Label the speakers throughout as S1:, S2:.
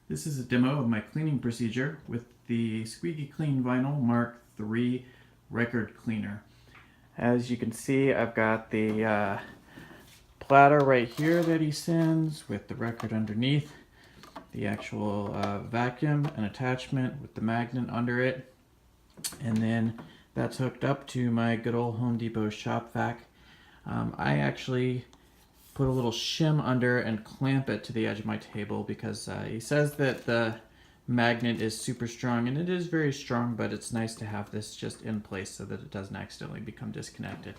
S1: This is a demo of my cleaning procedure with the SqueakyCleanVinyl Mark III record cleaner. As you can see, I've got the platter right here that he sends with the record underneath, the actual vacuum and attachment with the magnet under it, and then that's hooked up to my good old Home Depot shop vac. I actually put a little shim under and clamp it to the edge of my table because he says that the magnet is super strong, and it is very strong, but it's nice to have this just in place so that it doesn't accidentally become disconnected.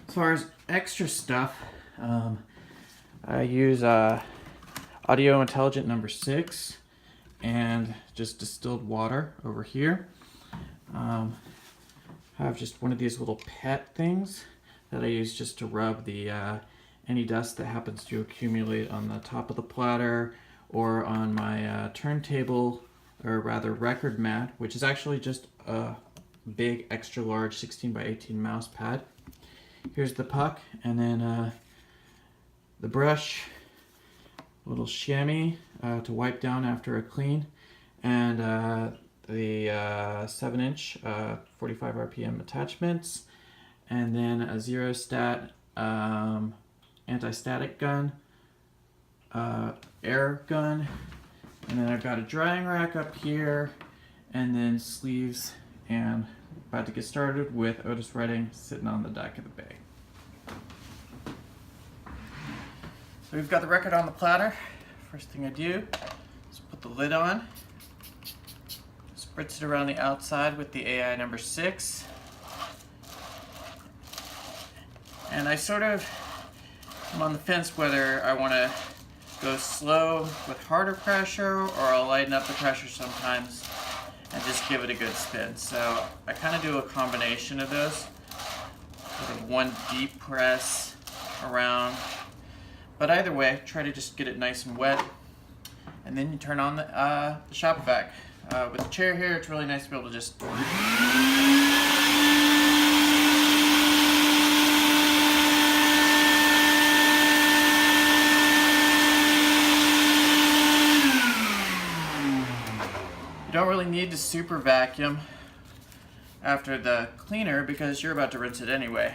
S1: As far as extra stuff, I use Audio Intelligent number 6 and just distilled water over here. I have just one of these little pet things that I use just to rub the any dust that happens to accumulate on the top of the platter or on my turntable, or rather record mat, which is actually just a big extra large 16 by 18 mouse pad. Here's the puck, and then the brush, a little chamois to wipe down after a clean, and the 7-inch 45 RPM attachments, and then a zero stat anti-static gun, air gun, and then I've got a drying rack up here, and then sleeves, and about to get started with Otis Redding sitting on the deck of the bay. So we've got the record on the platter. First thing I do is put the lid on, spritz it around the outside with the AI number 6, and I sort of am on the fence whether I want to go slow with harder pressure, or I'll lighten up the pressure sometimes and just give it a good spin. So I kind of do a combination of those, sort of one deep press around, but either way try to just get it nice and wet, and then you turn on the shop vac. With the chair here, it's really nice to be able to just You don't really need to super vacuum after the cleaner because you're about to rinse it anyway.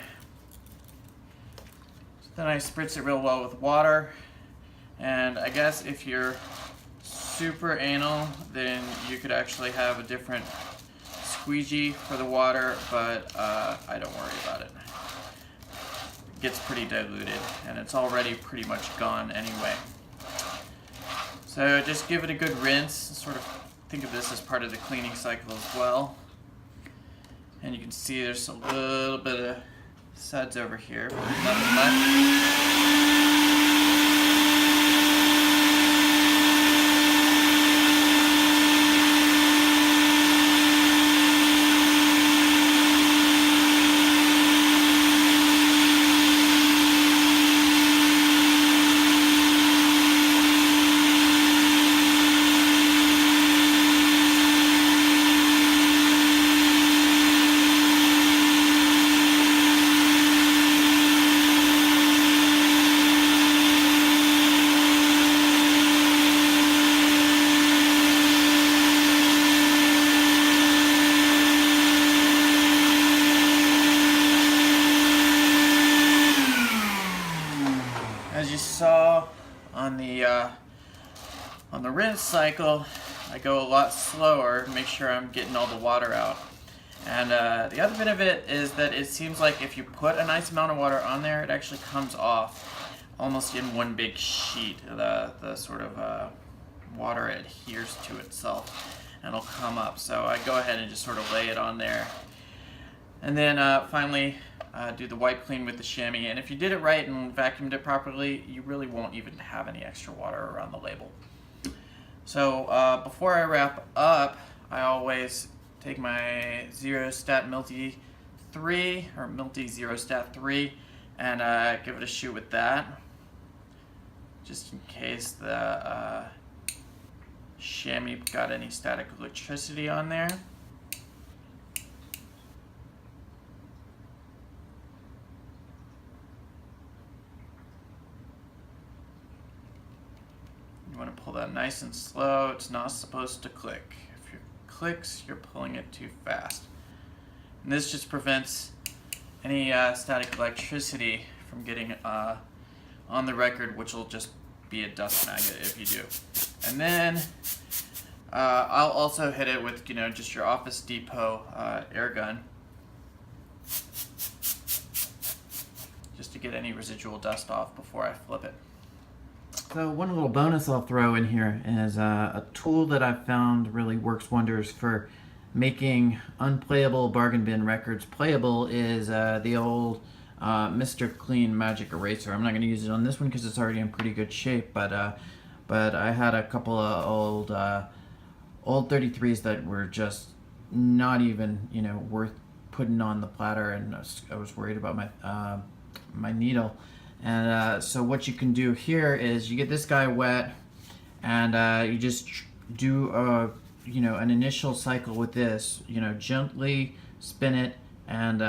S1: So then I spritz it real well with water, and I guess if you're super anal, then you could actually have a different squeegee for the water, but I don't worry about it. It gets pretty diluted, and it's already pretty much gone anyway. So just give it a good rinse, sort of think of this as part of the cleaning cycle as well. And you can see there's a little bit of suds over here, but nothing much. As you saw on the rinse cycle, I go a lot slower, make sure I'm getting all the water out. And the other bit of it is that it seems like if you put a nice amount of water on there, it actually comes off almost in one big sheet. The sort of water adheres to itself and it'll come up. So I go ahead and just sort of lay it on there. And then finally do the wipe clean with the chamois, and if you did it right and vacuumed it properly, you really won't even have any extra water around the label. So before I wrap up, I always take my Zero Stat Milty 3, or Milty Zero Stat 3, and give it a shoot with that, just in case the chamois got any static electricity on there. You want to pull that nice nice and slow. It's not supposed to click. If it clicks, you're pulling it too fast. And this just prevents any static electricity from getting on the record, which will just be a dust magnet if you do. And then I'll also hit it with, just your Office Depot air gun, just to get any residual dust off before I flip it. So one little bonus I'll throw in here is a tool that I've found really works wonders for making unplayable bargain bin records playable is the old Mr. Clean Magic Eraser. I'm not going to use it on this one because it's already in pretty good shape, but I had a couple of old 33s that were just not even worth putting on the platter, and I was worried about my needle. And so what you can do here is you get this guy wet, and you just do an initial cycle with this. Gently spin it, and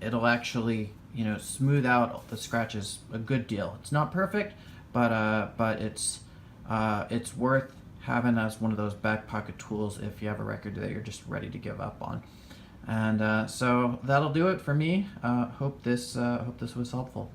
S1: it'll actually smooth out the scratches a good deal. It's not perfect, but it's worth having as one of those back pocket tools if you have a record that you're just ready to give up on. And so that'll do it for me. Hope this was helpful.